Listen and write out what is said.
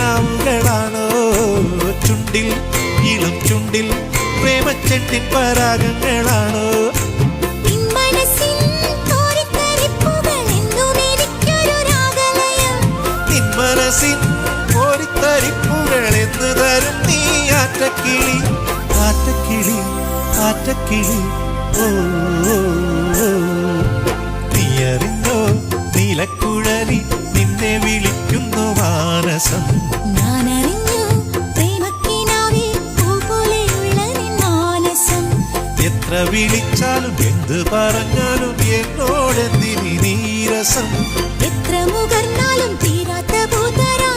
കിനാവുകളാണോ ചുണ്ടിൽ ഇളം ചുണ്ടിൽ പ്രേമച്ചെണ്ടിൻ പരാഗങ്ങളാണോ മനസ്സിൻ കോരിത്തരിപ്പുകൾ എന്ന് തരും നീ ആറ്റക്കിളി ആറ്റക്കിളി ആറ്റക്കിളി ഓ നീ അറിഞ്ഞോ നീലക്കുഴലി നിന്നെ വിളിക്കുന്നു മാനസം എത്ര വിളിച്ചാലും എന്ത് പറഞ്ഞാലും എന്നോടെന്തിനി നീരസം എത്ര മുകർന്നാലും തീരാത്ത പൂതരാ